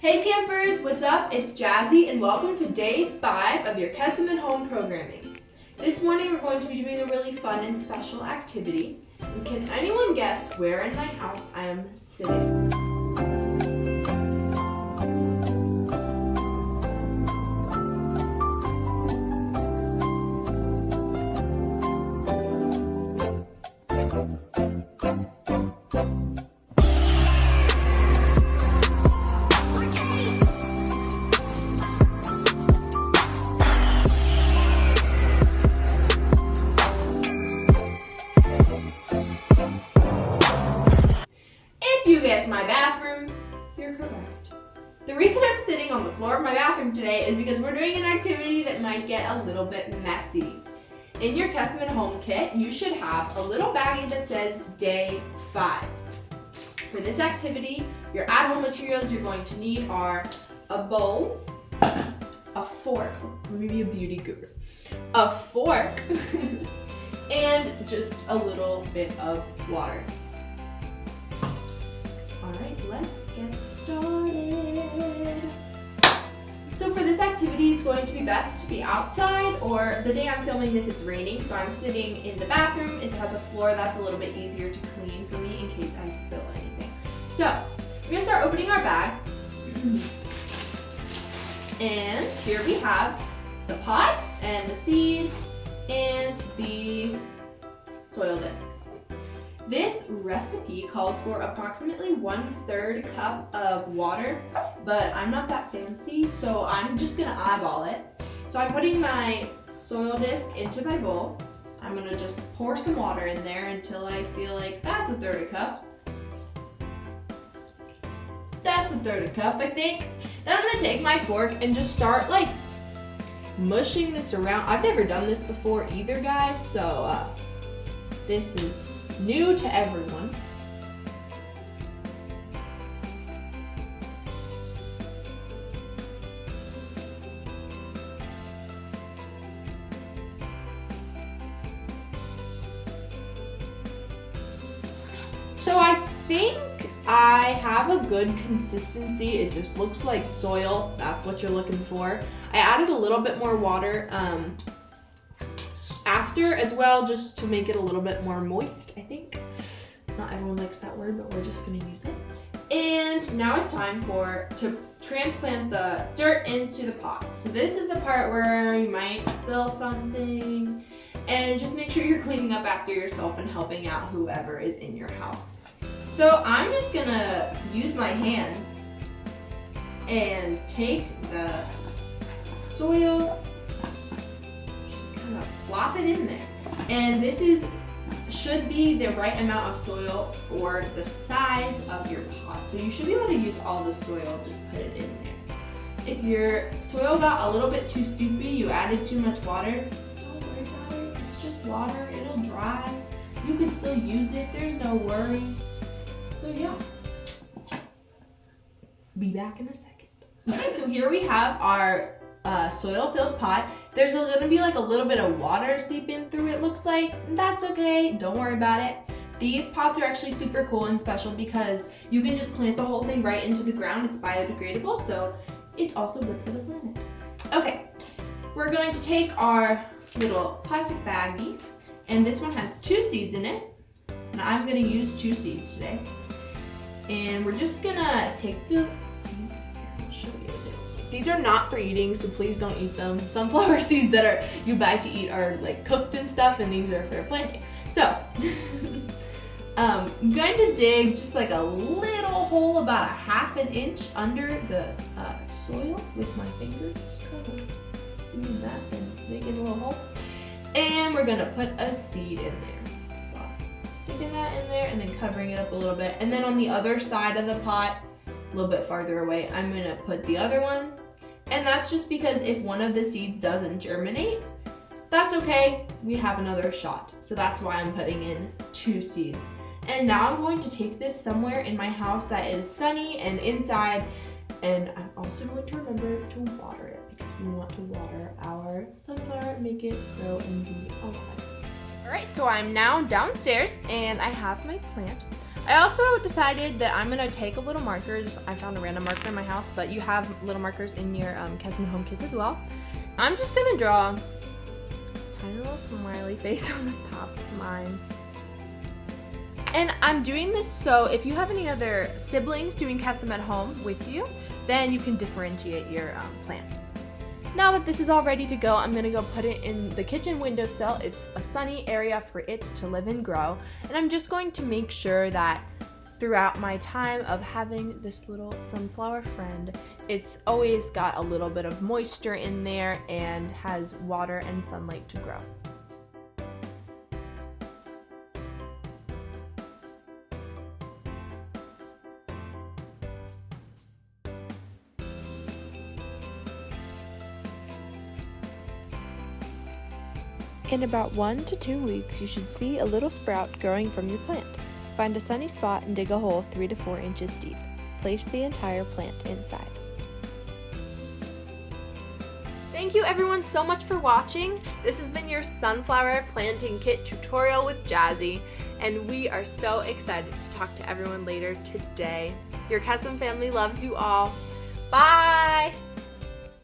Hey campers, what's up? It's Jazzy and welcome to day 5 of your Kesem at home programming. This morning we're going to be doing a really fun and special activity. And can anyone guess where in my house I am sitting? If you guessed my bathroom, you're correct. The reason I'm sitting on the floor of my bathroom today is because we're doing an activity that might get a little bit messy. In your Kesem at home kit, you should have a little baggie that says day 5. For this activity, your at-home materials you're going to need are a bowl, a fork, or maybe a beauty guru, a fork, and just a little bit of water. Alright, let's get started. So for this activity, it's going to be best to be outside, or the day I'm filming this, it's raining, so I'm sitting in the bathroom. It has a floor that's a little bit easier to clean for me in case I spill anything. So, we're going to start opening our bag. And here we have the pot, and the seeds, and the soil disc. This recipe calls for approximately 1/3 cup of water, but I'm not that fancy, so I'm just gonna eyeball it. So I'm putting my soil disc into my bowl. I'm gonna just pour some water in there until I feel like that's 1/3 cup. That's 1/3 cup, I think. Then I'm gonna take my fork and just start like mushing this around. I've never done this before either, guys, so this is new to everyone. So I think I have a good consistency. It just looks like soil. That's what you're looking for. I added a little bit more water after as well, just to make it a little bit more moist, I think. Not everyone likes that word, but we're just gonna use it. And now it's time to transplant the dirt into the pot. So this is the part where you might spill something, and just make sure you're cleaning up after yourself and helping out whoever is in your house. So I'm just gonna use my hands and take the soil, plop it in there. And this should be the right amount of soil for the size of your pot. So you should be able to use all the soil, just put it in there. If your soil got a little bit too soupy, you added too much water, don't worry about it. It's just water, it'll dry. You can still use it, there's no worries. So yeah, be back in a second. Okay, so here we have our soil-filled pot. There's gonna be like a little bit of water seeping through, it looks like. That's okay, don't worry about it. These pots are actually super cool and special because you can just plant the whole thing right into the ground. It's biodegradable, so it's also good for the planet. Okay, we're going to take our little plastic baggie, and this one has 2 seeds in it, and I'm gonna use 2 seeds today. And we're just gonna take the seeds. I'll show you. These are not for eating, so please don't eat them. Sunflower seeds that you buy to eat are like cooked and stuff, and these are for planting. So, I'm going to dig just like a little hole about 1/2 inch under the soil with my fingers. Just kind of do that and make it a little hole. And we're gonna put a seed in there. So I'm sticking that in there and then covering it up a little bit. And then on the other side of the pot, a little bit farther away, I'm gonna put the other one. And that's just because if one of the seeds doesn't germinate, that's okay, we have another shot. So that's why I'm putting in 2 seeds. And now I'm going to take this somewhere in my house that is sunny and inside, and I'm also going to remember to water it because we want to water our sunflower, make it grow and be alive. All right, so I'm now downstairs and I have my plant. I also decided that I'm gonna take a little marker. I found a random marker in my house, but you have little markers in your Kesem home kits as well. I'm just gonna draw a tiny little smiley face on the top of mine. And I'm doing this so if you have any other siblings doing Kesem at home with you, then you can differentiate your plants. Now that this is all ready to go, I'm gonna go put it in the kitchen windowsill. It's a sunny area for it to live and grow. And I'm just going to make sure that throughout my time of having this little sunflower friend, it's always got a little bit of moisture in there and has water and sunlight to grow. In about 1 to 2 weeks, you should see a little sprout growing from your plant. Find a sunny spot and dig a hole 3 to 4 inches deep. Place the entire plant inside. Thank you everyone so much for watching. This has been your sunflower planting kit tutorial with Jazzy, and we are so excited to talk to everyone later today. Your Kesem family loves you all. Bye!